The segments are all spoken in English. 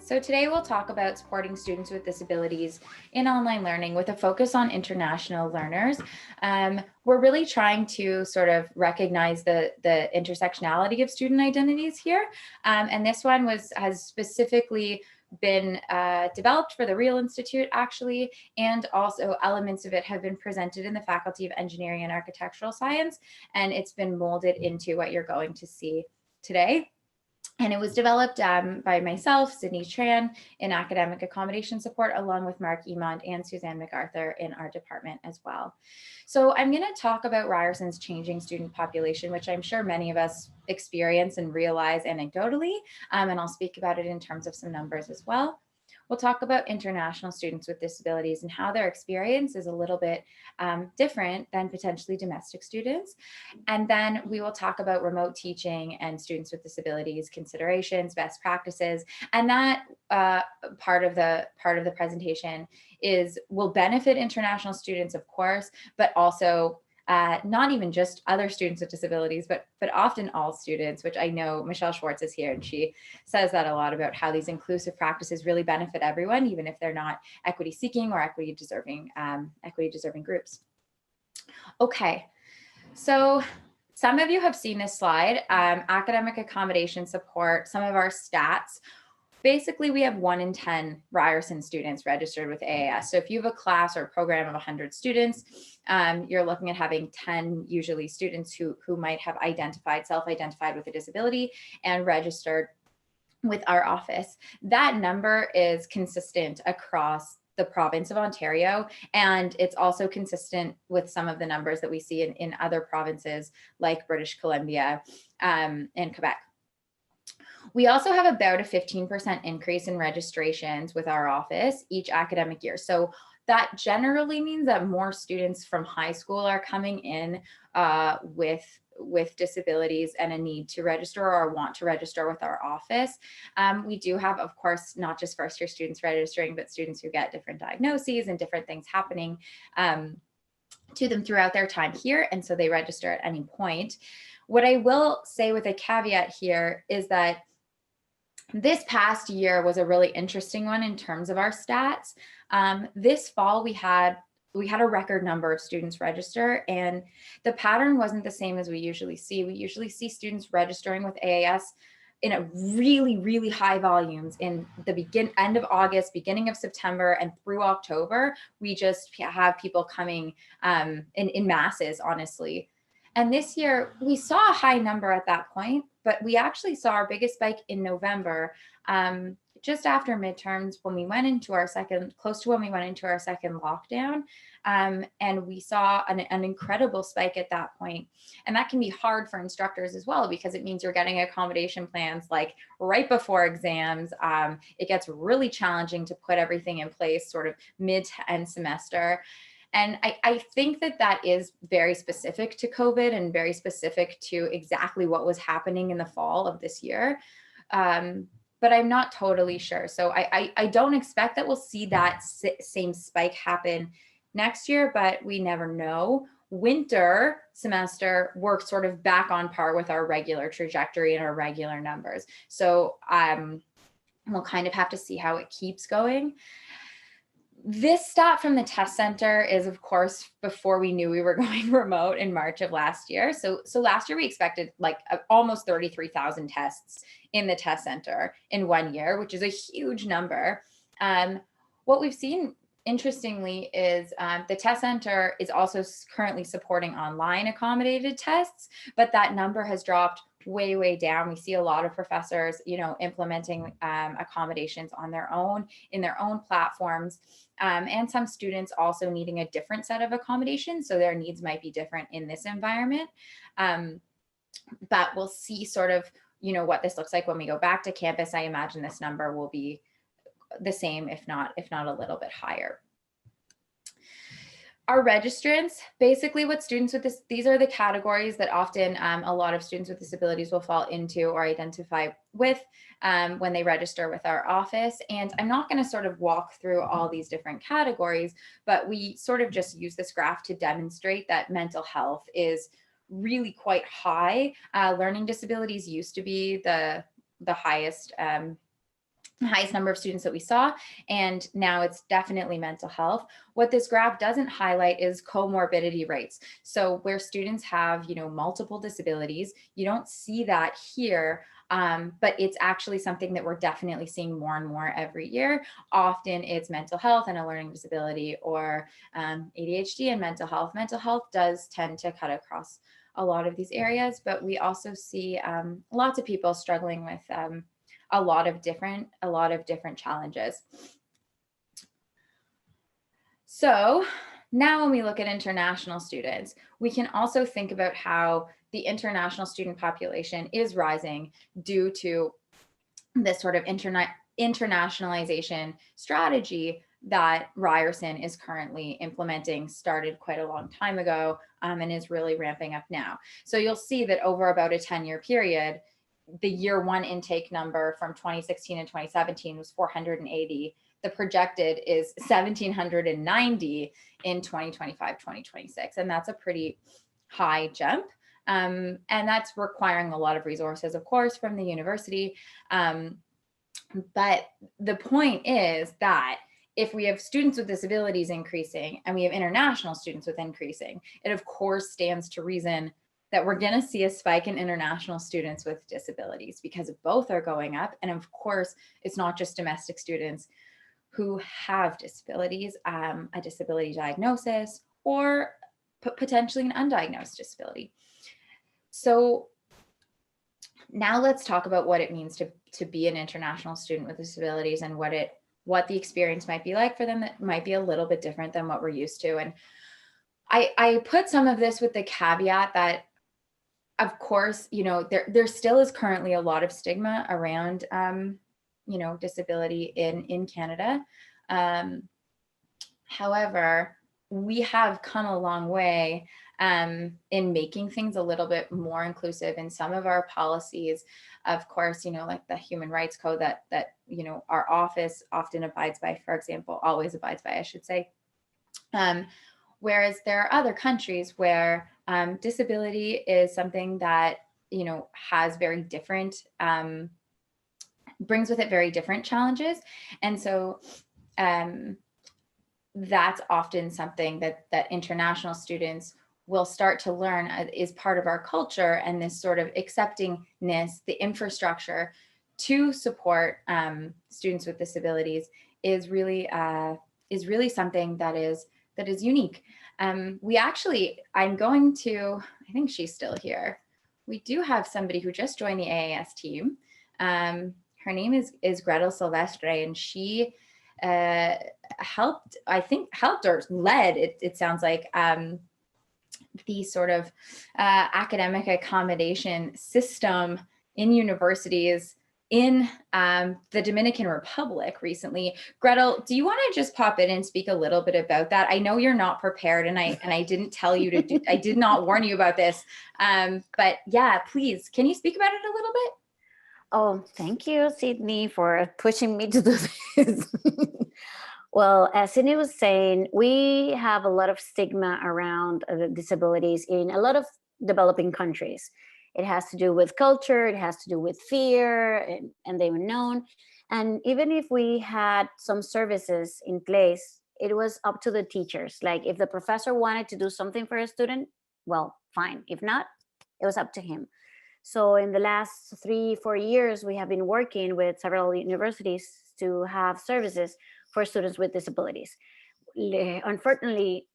So today we'll talk about supporting students with disabilities in online learning with a focus on international learners. We're really trying to sort of recognize the intersectionality of student identities here. And this one has specifically been developed for the Real Institute actually, and also elements of it have been presented in the Faculty of Engineering and Architectural Science, and it's been molded into what you're going to see today. And it was developed by myself, Sydney Tran, in Academic Accommodation Support, along with Mark Emond and Suzanne MacArthur in our department as well. So I'm going to talk about Ryerson's changing student population, which I'm sure many of us experience and realize anecdotally, and I'll speak about it in terms of some numbers as well. We'll talk about international students with disabilities and how their experience is a little bit different than potentially domestic students. And then we will talk about remote teaching and students with disabilities, considerations, best practices. And that part of the presentation will benefit international students, of course, but also not even just other students with disabilities, but often all students, which I know Michelle Schwartz is here and she says that a lot about how these inclusive practices really benefit everyone, even if they're not equity seeking or equity deserving groups. Okay, so some of you have seen this slide, academic accommodation support, some of our stats. Basically, we have 1 in 10 Ryerson students registered with AAS. So if you have a class or a program of 100 students, you're looking at having 10 usually students who might have self-identified with a disability and registered with our office. That number is consistent across the province of Ontario, and it's also consistent with some of the numbers that we see in other provinces like British Columbia and Quebec. We also have about a 15% increase in registrations with our office each academic year. So that generally means that more students from high school are coming in with disabilities and a need to register or want to register with our office. We do have, of course, not just first year students registering, but students who get different diagnoses and different things happening to them throughout their time here. And so they register at any point. What I will say with a caveat here is that this past year was a really interesting one in terms of our stats. This fall, we had a record number of students register, and the pattern wasn't the same as we usually see. We usually see students registering with AAS in a really, really high volumes in the end of August, beginning of September, and through October. We just have people coming in masses, honestly. And this year, we saw a high number at that point, but we actually saw our biggest spike in November, just after midterms, when we went into our second lockdown. And we saw an incredible spike at that point. And that can be hard for instructors as well, because it means you're getting accommodation plans like right before exams. It gets really challenging to put everything in place sort of mid to end semester. And I think that is very specific to COVID and very specific to exactly what was happening in the fall of this year. But I'm not totally sure. So I don't expect that we'll see that same spike happen next year, but we never know. Winter semester works sort of back on par with our regular trajectory and our regular numbers. So we'll kind of have to see how it keeps going. This stat from the test center is, of course, before we knew we were going remote in March of last year. So last year we expected like almost 33,000 tests in the test center in 1 year, which is a huge number. What we've seen, interestingly, is the test center is also currently supporting online accommodated tests, but that number has dropped way down. We see a lot of professors, implementing accommodations on their own, in their own platforms, and some students also needing a different set of accommodations. So their needs might be different in this environment. But we'll see sort of, what this looks like when we go back to campus. I imagine this number will be the same, if not a little bit higher. Our registrants, basically what students with these are the categories that often a lot of students with disabilities will fall into or identify with when they register with our office. And I'm not going to sort of walk through all these different categories, but we sort of just use this graph to demonstrate that mental health is really quite high. Learning disabilities used to be the highest highest number of students that we saw, and now it's definitely mental health. What this graph doesn't highlight is comorbidity rates. So where students have, multiple disabilities, you don't see that here, but it's actually something that we're definitely seeing more and more every year. Often it's mental health and a learning disability, or ADHD and mental health. Mental health does tend to cut across a lot of these areas, but we also see lots of people struggling with a lot of different challenges. So now when we look at international students, we can also think about how the international student population is rising due to this sort of internationalization strategy that Ryerson is currently implementing, started quite a long time ago, and is really ramping up now. So you'll see that over about a 10-year period, the year one intake number from 2016 and 2017 was 480. The projected is 1,790 in 2025, 2026. And that's a pretty high jump. And that's requiring a lot of resources, of course, from the university. But the point is that if we have students with disabilities increasing and we have international students with increasing, it of course stands to reason that we're going to see a spike in international students with disabilities, because both are going up. And of course, it's not just domestic students who have disabilities, a disability diagnosis, or potentially an undiagnosed disability. So now let's talk about what it means to be an international student with disabilities, and what the experience might be like for them that might be a little bit different than what we're used to. And I put some of this with the caveat that, of course, there still is currently a lot of stigma around, disability in Canada. However, we have come a long way in making things a little bit more inclusive in some of our policies. Of course, like the Human Rights Code that our office often abides by, for example, always abides by, I should say. Whereas there are other countries where disability is something that has very different, brings with it very different challenges. And so that's often something that international students will start to learn is part of our culture, and this sort of acceptingness, the infrastructure to support students with disabilities is really something that is unique. I'm going to, I think she's still here. We do have somebody who just joined the AAS team. Her name is Gretel Silvestre, and she helped or led, it sounds like, the sort of academic accommodation system in universities in the Dominican Republic recently. Gretel, do you want to just pop in and speak a little bit about that? I know you're not prepared, and I didn't tell you to do, I did not warn you about this. But yeah, please, can you speak about it a little bit? Oh, thank you, Sydney, for pushing me to do this. Well, as Sydney was saying, we have a lot of stigma around disabilities in a lot of developing countries. It has to do with culture, it has to do with fear and the unknown. And even if we had some services in place, it was up to the teachers. Like if the professor wanted to do something for a student, well, fine. If not, it was up to him. So in the last 3-4 years, we have been working with several universities to have services for students with disabilities. Unfortunately,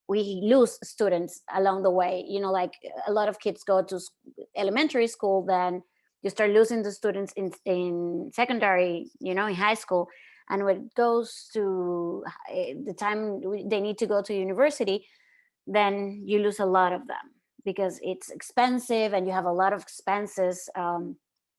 we lose students along the way. Like a lot of kids go to elementary school, then you start losing the students in secondary, in high school. And when it goes to the time they need to go to university, then you lose a lot of them, because it's expensive and you have a lot of expenses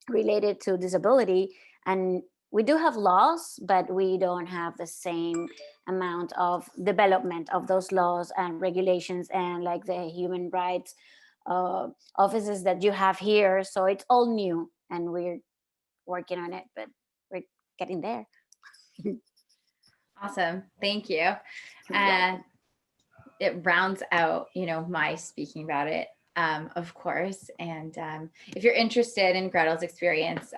related to disability. And we do have laws, but we don't have the same amount of development of those laws and regulations and like the human rights offices that you have here. So it's all new and we're working on it, but we're getting there. Awesome. Thank you. It rounds out, my speaking about it, of course. And if you're interested in Gretel's experience,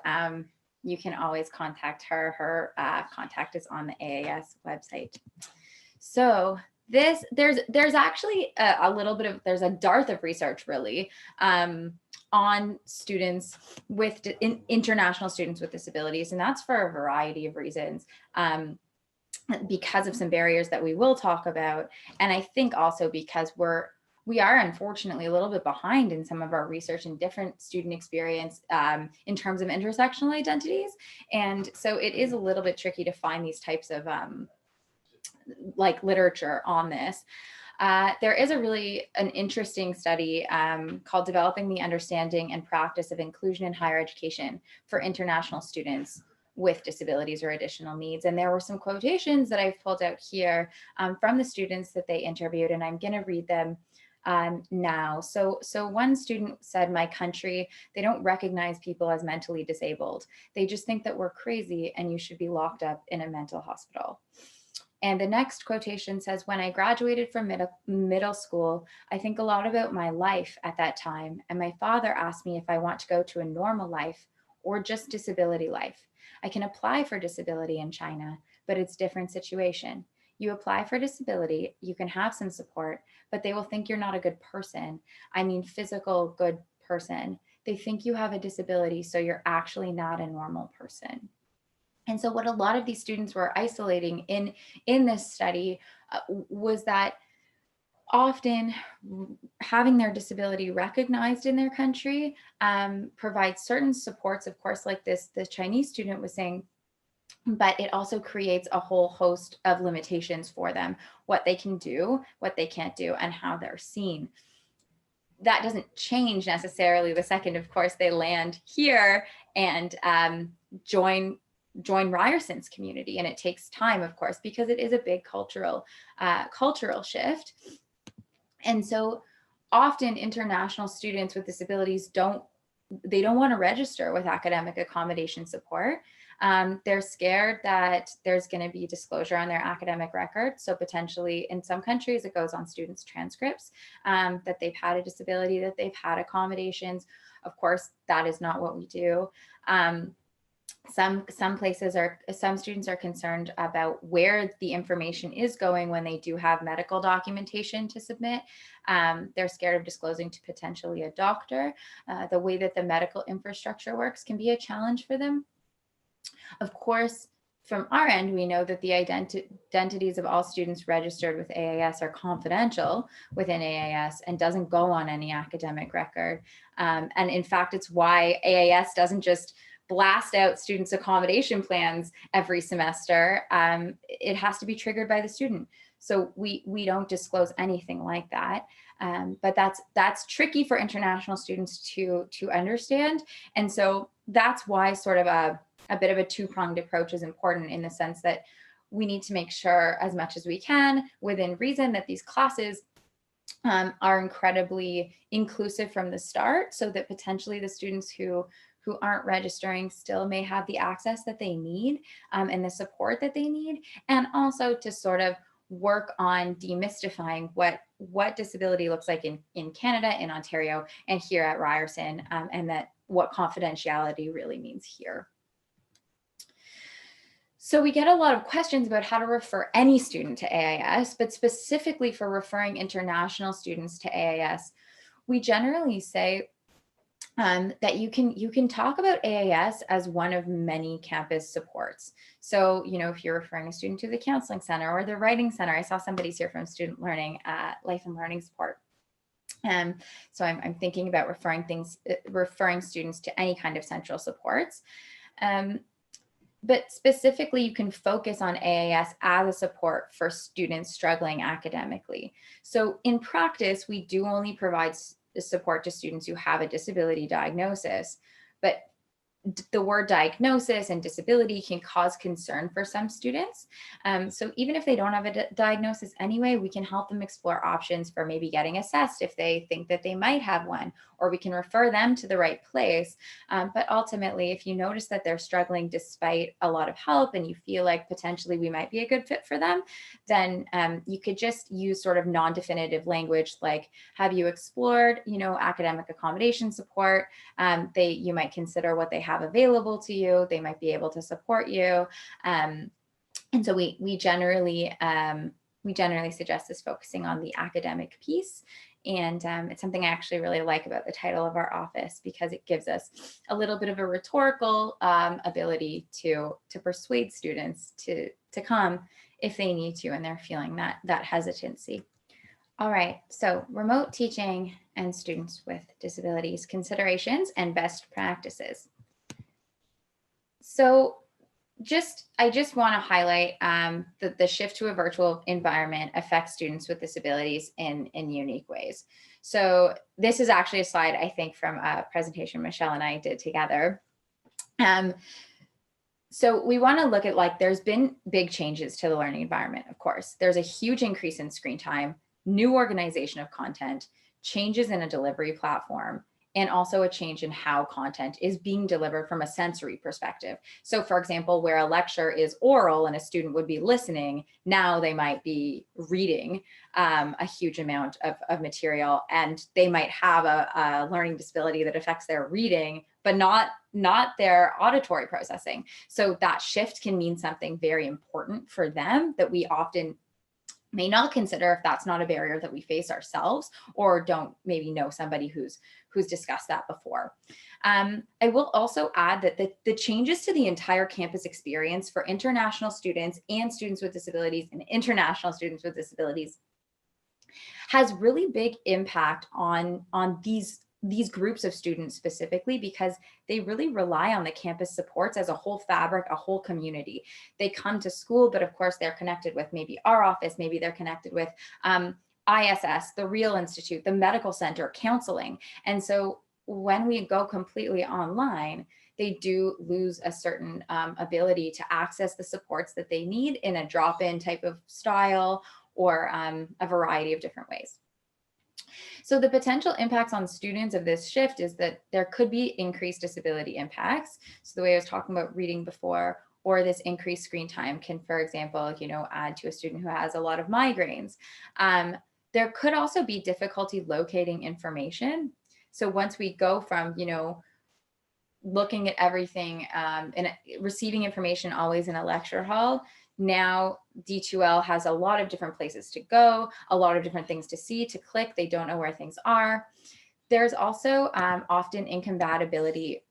you can always contact her. Her contact is on the AAS website. So there's actually a little bit of, there's a dearth of research really on students with international students with disabilities, and that's for a variety of reasons. Because of some barriers that we will talk about, and I think also because we are unfortunately a little bit behind in some of our research and different student experience in terms of intersectional identities, and so it is a little bit tricky to find these types of like literature on this. There is an interesting study called Developing the Understanding and Practice of Inclusion in Higher Education for International Students with Disabilities or Additional Needs. And there were some quotations that I've pulled out here from the students that they interviewed, and I'm gonna read them now. So one student said, "My country, they don't recognize people as mentally disabled. They just think that we're crazy and you should be locked up in a mental hospital." And the next quotation says, "When I graduated from middle school, I think a lot about my life at that time. And my father asked me if I want to go to a normal life or just disability life. I can apply for disability in China, but it's a different situation. You apply for disability, you can have some support, but they will think you're not a good person. I mean, physical good person. They think you have a disability, so you're actually not a normal person." And so what a lot of these students were isolating in this study was that often having their disability recognized in their country provides certain supports, of course, like the Chinese student was saying, but it also creates a whole host of limitations for them, what they can do, what they can't do, and how they're seen. That doesn't change necessarily the second, of course, they land here and join Ryerson's community. And it takes time, of course, because it is a big cultural shift. And so often international students with disabilities don't want to register with academic accommodation support. They're scared that there's going to be disclosure on their academic record. So potentially in some countries, it goes on students' transcripts that they've had a disability, that they've had accommodations. Of course, that is not what we do. Some students are concerned about where the information is going when they do have medical documentation to submit. They're scared of disclosing to potentially a doctor. The way that the medical infrastructure works can be a challenge for them. Of course, from our end, we know that the identities of all students registered with AAS are confidential within AAS and doesn't go on any academic record. And in fact, it's why AAS doesn't just blast out students' accommodation plans every semester. It has to be triggered by the student. So we don't disclose anything like that. But that's tricky for international students to understand. And so that's why sort of a bit of a two-pronged approach is important, in the sense that we need to make sure as much as we can within reason that these classes are incredibly inclusive from the start, so that potentially the students who aren't registering still may have the access that they need and the support that they need, and also to sort of work on demystifying what disability looks like in Canada, in Ontario, and here at Ryerson, and that what confidentiality really means here. So we get a lot of questions about how to refer any student to AIS, but specifically for referring international students to AIS, we generally say that you can talk about AAS as one of many campus supports. So, if you're referring a student to the counseling center or the writing center, I saw somebody's here from Student Learning, Life and Learning Support. So I'm thinking about referring students to any kind of central supports. But specifically, you can focus on AAS as a support for students struggling academically. So in practice, we do only provide support to students who have a disability diagnosis, but the word diagnosis and disability can cause concern for some students. So even if they don't have a diagnosis anyway, we can help them explore options for maybe getting assessed if they think that they might have one, or we can refer them to the right place. But ultimately, if you notice that they're struggling despite a lot of help and you feel like potentially we might be a good fit for them, then you could just use sort of non-definitive language like, have you explored, academic accommodation support? You might consider what they have have available to you. They might be able to support you. And so we generally suggest is focusing on the academic piece. And it's something I actually really like about the title of our office, because it gives us a little bit of a rhetorical ability to persuade students to come if they need to and they're feeling that hesitancy. All right, so remote teaching and students with disabilities, considerations and best practices. So I just want to highlight that the shift to a virtual environment affects students with disabilities in unique ways. So this is actually a slide, I think, from a presentation Michelle and I did together. So we want to look at, like, there's been big changes to the learning environment, of course. There's a huge increase in screen time, new organization of content, changes in a delivery platform, and also a change in how content is being delivered from a sensory perspective. So for example, where a lecture is oral and a student would be listening, now they might be reading a huge amount of material, and they might have a learning disability that affects their reading, but not their auditory processing. So that shift can mean something very important for them that we often may not consider if that's not a barrier that we face ourselves, or don't maybe know somebody who's discussed that before. I will also add that the changes to the entire campus experience for international students and students with disabilities and international students with disabilities has really big impact on these groups of students specifically, because they really rely on the campus supports as a whole fabric, a whole community. They come to school, but of course they're connected with maybe our office, maybe they're connected with ISS, the Real Institute, the medical center, counseling. And so when we go completely online, they do lose a certain ability to access the supports that they need in a drop-in type of style, or a variety of different ways. So the potential impacts on students of this shift is that there could be increased disability impacts. So the way I was talking about reading before, or this increased screen time can, for example, add to a student who has a lot of migraines. There could also be difficulty locating information. So once we go from, looking at everything and receiving information always in a lecture hall, now D2L has a lot of different places to go, a lot of different things to see, to click. They don't know where things are. There's also often incompatibility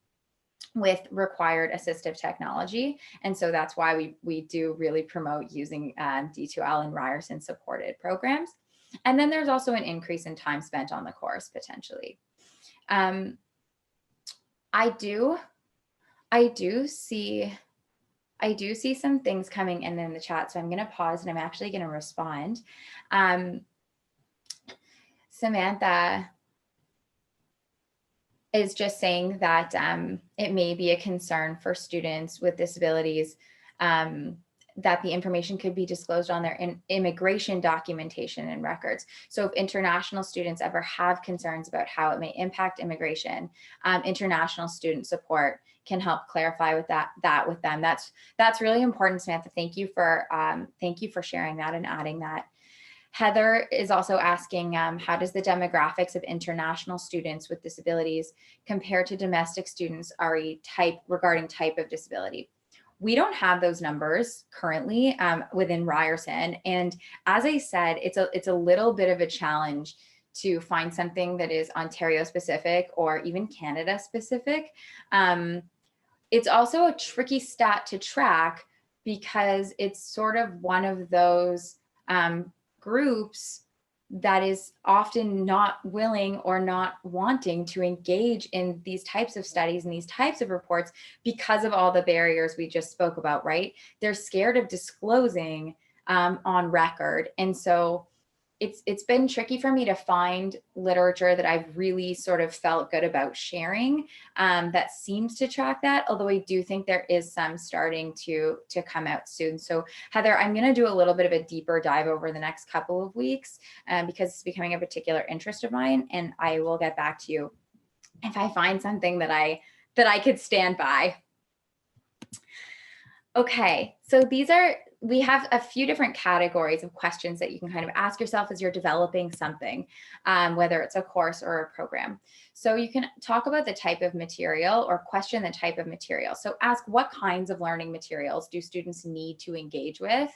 with required assistive technology. And so that's why we do really promote using D2L and Ryerson supported programs. And then there's also an increase in time spent on the course potentially. I do see some things coming in the chat, so I'm going to pause and I'm actually going to respond. Samantha is just saying that it may be a concern for students with disabilities that the information could be disclosed on their immigration documentation and records. So if international students ever have concerns about how it may impact immigration, international student support can help clarify with that with them. That's really important, Samantha. Thank you for sharing that and adding that. Heather is also asking, how does the demographics of international students with disabilities compare to domestic students regarding type of disability? We don't have those numbers currently within Ryerson. And as I said, it's a little bit of a challenge to find something that is Ontario specific or even Canada specific. It's also a tricky stat to track because it's sort of one of those groups that is often not willing or not wanting to engage in these types of studies and these types of reports because of all the barriers we just spoke about, right? They're scared of disclosing on record. And so it's been tricky for me to find literature that I've really sort of felt good about sharing that seems to track that, although I do think there is some starting to come out soon. So Heather, I'm going to do a little bit of a deeper dive over the next couple of weeks because it's becoming a particular interest of mine, and I will get back to you if I find something that I could stand by. Okay, so these are we have a few different categories of questions that you can kind of ask yourself as you're developing something, whether it's a course or a program. So you can talk about the type of material or question the type of material. So ask, what kinds of learning materials do students need to engage with?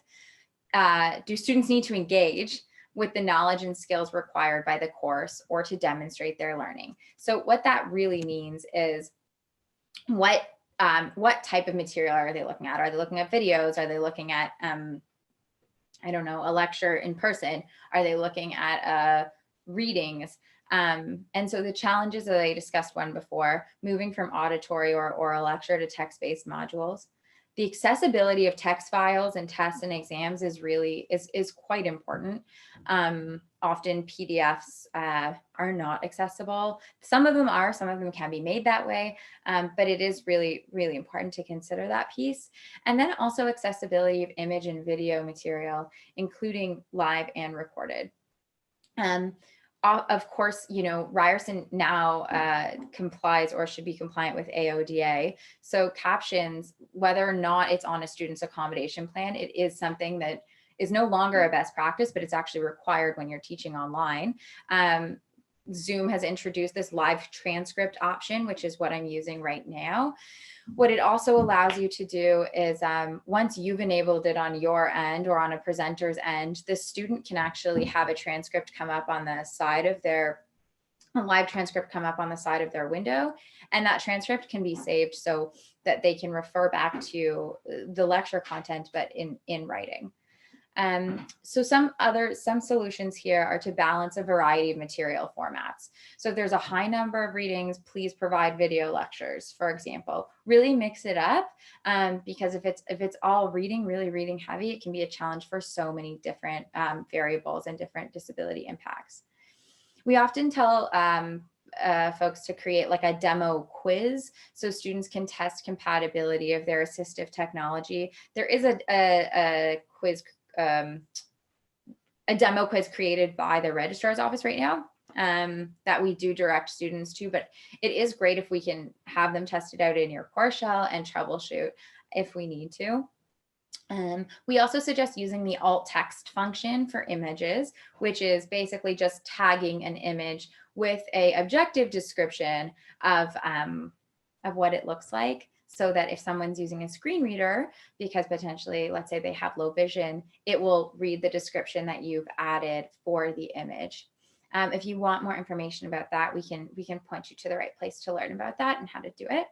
Do students need to engage with the knowledge and skills required by the course or to demonstrate their learning? So what that really means is what type of material are they looking at? Are they looking at videos? Are they looking at, I don't know, a lecture in person? Are they looking at readings? And so the challenges that I discussed one before, moving from auditory or oral lecture to text-based modules. The accessibility of text files and tests and exams is really is quite important. Often PDFs are not accessible. Some of them are, some of them can be made that way, but it is really, really important to consider that piece. And then also accessibility of image and video material, including live and recorded. Of course, you know, Ryerson now complies or should be compliant with AODA. So captions, whether or not it's on a student's accommodation plan, it is something that is no longer a best practice, but it's actually required when you're teaching online. Zoom has introduced this live transcript option, which is what I'm using right now. What it also allows you to do is once you've enabled it on your end or on a presenter's end, the student can actually have a transcript come up on the side of their, a live transcript come up on the side of their window, and that transcript can be saved so that they can refer back to the lecture content, but in writing. So some solutions here are to balance a variety of material formats. So if there's a high number of readings, please provide video lectures, for example. Really mix it up, because if it's all reading, really reading heavy, it can be a challenge for so many different variables and different disability impacts. We often tell folks to create like a demo quiz so students can test compatibility of their assistive technology. There is a quiz, a demo quiz created by the registrar's office right now that we do direct students to, but it is great if we can have them tested out in your course shell and troubleshoot if we need to. We also suggest using the alt text function for images, which is basically just tagging an image with a objective description of what it looks like, so that if someone's using a screen reader, because potentially, let's say they have low vision, it will read the description that you've added for the image. If you want more information about that, we can point you to the right place to learn about that and how to do it.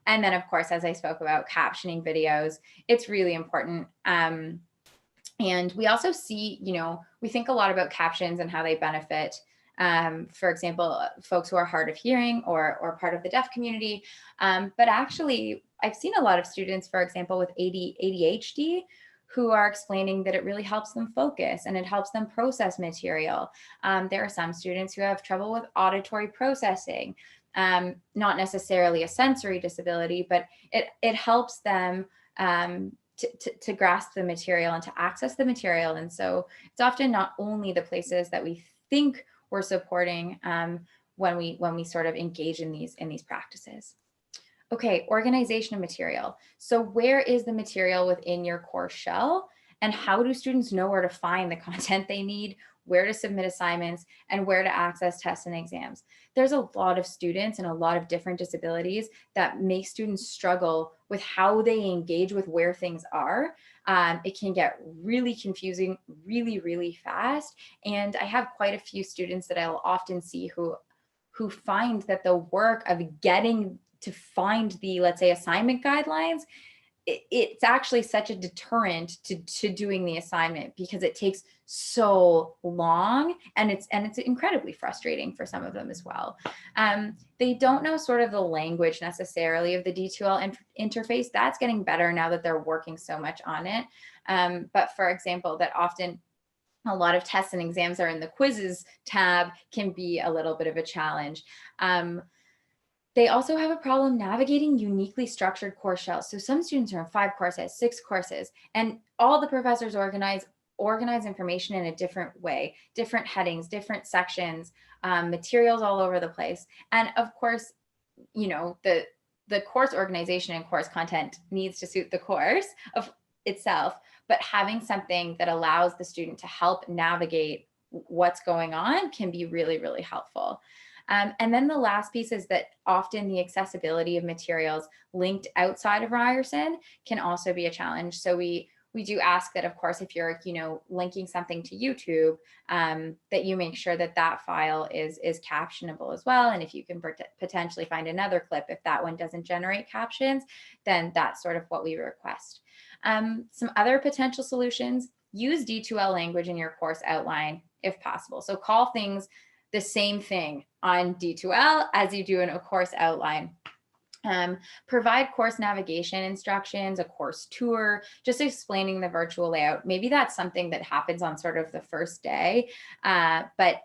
And then, of course, as I spoke about, captioning videos, it's really important. And we also see, you know, we think a lot about captions and how they benefit, for example, folks who are hard of hearing or part of the deaf community. But actually, I've seen a lot of students, for example, with ADHD, who are explaining that it really helps them focus and it helps them process material. There are some students who have trouble with auditory processing. Not necessarily a sensory disability, but it helps them to grasp the material and to access the material. And so it's often not only the places that we think we're supporting when we sort of engage in these practices. Okay, organization of material. So where is the material within your course shell, and how do students know where to find the content they need, where to submit assignments, and where to access tests and exams? There's a lot of students and a lot of different disabilities that make students struggle with how they engage with where things are. It can get really confusing really, really fast. And I have quite a few students that I'll often see who find that the work of getting to find the, let's say, assignment guidelines, it's actually such a deterrent to doing the assignment, because it takes so long, and it's incredibly frustrating for some of them as well. They don't know sort of the language necessarily of the D2L interface. That's getting better now that they're working so much on it. But for example, that often a lot of tests and exams are in the quizzes tab can be a little bit of a challenge. They also have a problem navigating uniquely structured course shells. So some students are in 5 courses, 6 courses, and all the professors organize information in a different way, different headings, different sections, materials all over the place. And of course, you know, the course organization and course content needs to suit the course. itself, but having something that allows the student to help navigate what's going on can be really, really helpful. And then the last piece is that often the accessibility of materials linked outside of Ryerson can also be a challenge. So we do ask that, of course, if you're, linking something to YouTube, that you make sure that that file is captionable as well. And if you can potentially find another clip, if that one doesn't generate captions, then that's sort of what we request. Some other potential solutions: use D2L language in your course outline if possible. So call things the same thing on D2L as you do in a course outline. Provide course navigation instructions, a course tour, just explaining the virtual layout. Maybe that's something that happens on sort of the first day, but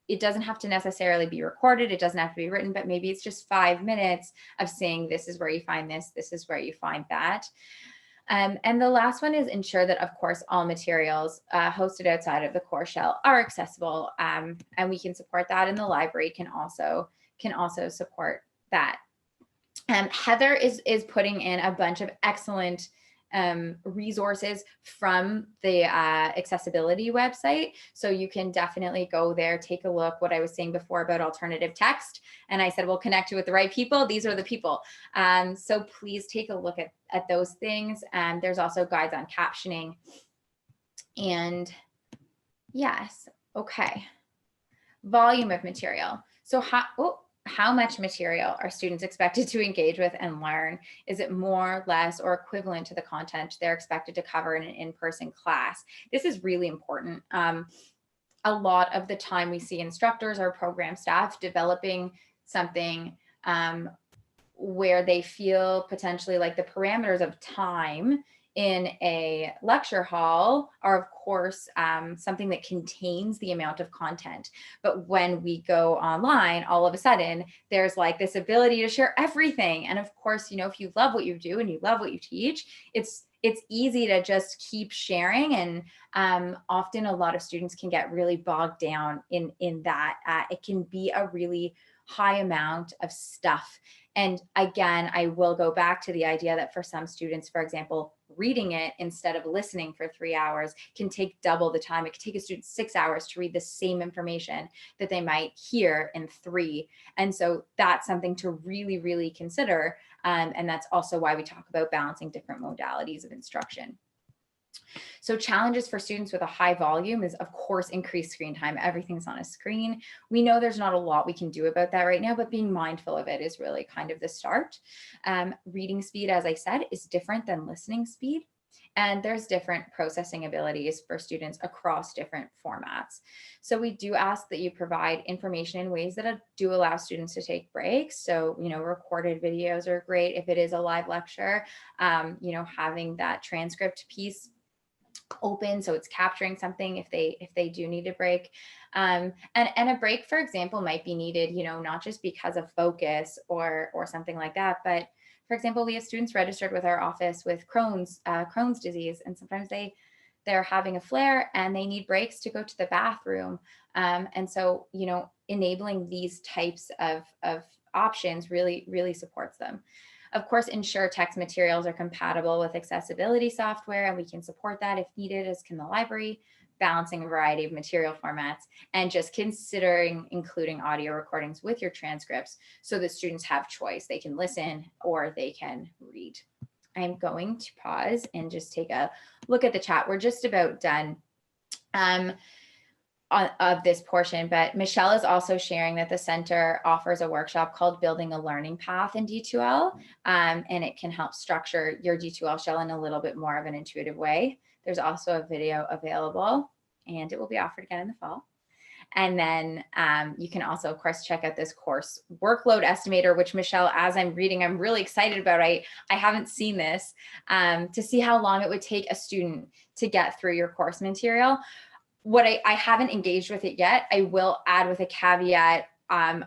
it doesn't have to necessarily be recorded. It doesn't have to be written, but maybe it's just 5 minutes of saying, this is where you find this, this is where you find that. And the last one is ensure that, of course, all materials hosted outside of the course shell are accessible, and we can support that, and the library can also support that. Heather is putting in a bunch of excellent resources from the accessibility website. So you can definitely go there, take a look. What I was saying before about alternative text, and I said, we'll connect you with the right people. These are the people. So please take a look at those things. And there's also guides on captioning. And yes, okay. Volume of material. So how much material are students expected to engage with and learn? Is it more, less, or equivalent to the content they're expected to cover in an in-person class? This is really important. A lot of the time we see instructors or program staff developing something where they feel potentially like the parameters of time in a lecture hall are, of course, something that contains the amount of content. But when we go online, all of a sudden, there's like this ability to share everything. And of course, if you love what you do and you love what you teach, it's easy to just keep sharing. And often a lot of students can get really bogged down in that. It can be a really high amount of stuff. And again, I will go back to the idea that for some students, for example, reading it instead of listening for 3 hours can take double the time. It could take a student 6 hours to read the same information that they might hear in 3. And so that's something to really, really consider. And that's also why we talk about balancing different modalities of instruction. So challenges for students with a high volume is, of course, increased screen time. Everything's on a screen. We know there's not a lot we can do about that right now, but being mindful of it is really kind of the start. Reading speed, as I said, is different than listening speed. And there's different processing abilities for students across different formats. So we do ask that you provide information in ways that do allow students to take breaks. So, recorded videos are great if it is a live lecture. Having that transcript piece open so it's capturing something if they do need a break, and a break, for example, might be needed not just because of focus or something like that, but for example, we have students registered with our office with Crohn's disease, and sometimes they're having a flare and they need breaks to go to the bathroom, and so enabling these types of options really supports them. Of course, ensure text materials are compatible with accessibility software, and we can support that if needed, as can the library, balancing a variety of material formats, and just considering including audio recordings with your transcripts so that students have choice. They can listen or they can read. I'm going to pause and just take a look at the chat. We're just about done of this portion, but Michelle is also sharing that the center offers a workshop called Building a Learning Path in D2L, and it can help structure your D2L shell in a little bit more of an intuitive way. There's also a video available, and it will be offered again in the fall. And then you can also, of course, check out this course workload estimator, which Michelle, as I'm reading, I'm really excited about. I haven't seen this, to see how long it would take a student to get through your course material. What I haven't engaged with it yet. I will add with a caveat.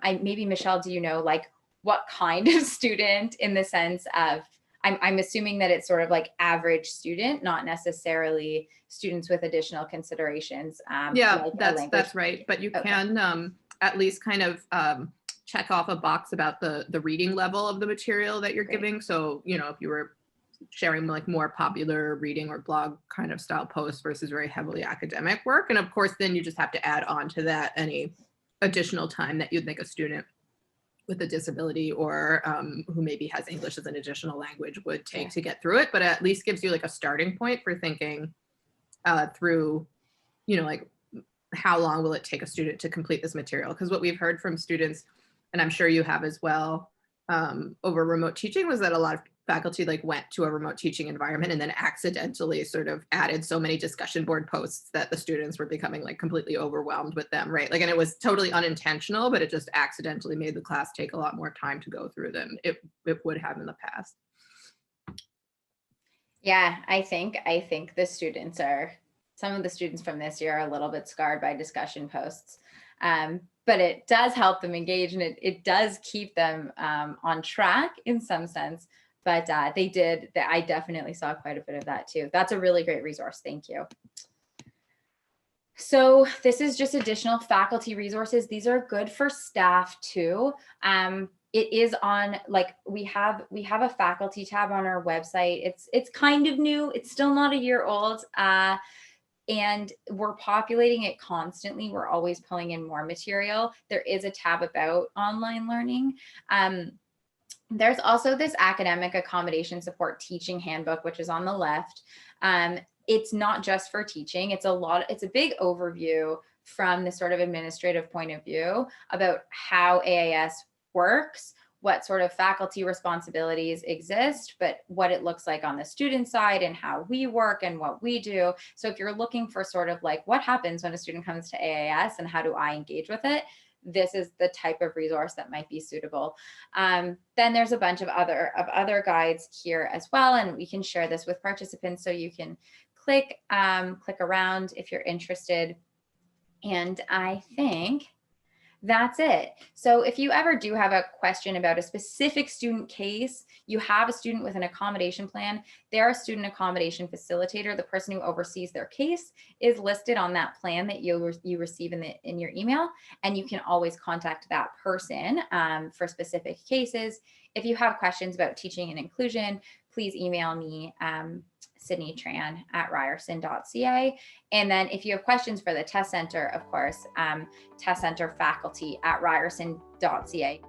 Maybe Michelle, do you know like what kind of student, in the sense of, I'm assuming that it's sort of like average student, not necessarily students with additional considerations. Yeah, like that's right. But you can at least kind of check off a box about the reading level of the material that you're giving. So, if you were sharing like more popular reading or blog kind of style posts versus very heavily academic work. And of course, then you just have to add on to that any additional time that you'd think a student with a disability or who maybe has English as an additional language would take to get through it, but at least gives you like a starting point for thinking through, you know, like how long will it take a student to complete this material? Because what we've heard from students, and I'm sure you have as well, over remote teaching, was that a lot of faculty like went to a remote teaching environment and then accidentally sort of added so many discussion board posts that the students were becoming like completely overwhelmed with them, right? Like, and it was totally unintentional, but it just accidentally made the class take a lot more time to go through than it would have in the past. Yeah, I think the students are, some of the students from this year are a little bit scarred by discussion posts. But it does help them engage, and it does keep them on track in some sense. But I definitely saw quite a bit of that too. That's a really great resource. Thank you. So this is just additional faculty resources. These are good for staff too. It is on, like, we have a faculty tab on our website. It's kind of new. It's still not a year old. And we're populating it constantly. We're always pulling in more material. There is a tab about online learning. There's also this Academic Accommodation Support teaching handbook, which is on the left. It's not just for teaching. It's a big overview from the sort of administrative point of view about how AAS works, what sort of faculty responsibilities exist, but what it looks like on the student side and how we work and what we do. So if you're looking for sort of like what happens when a student comes to AAS and how do I engage with it, this is the type of resource that might be suitable. Then there's a bunch of other guides here as well, and we can share this with participants so you can click around if you're interested. And I think that's it. So if you ever do have a question about a specific student case, you have a student with an accommodation plan, their student accommodation facilitator, the person who oversees their case, is listed on that plan that you receive in your email, and you can always contact that person for specific cases. If you have questions about teaching and inclusion, please email me, Sydney Tran at ryerson.ca. And then if you have questions for the test center, of course, test center faculty at ryerson.ca.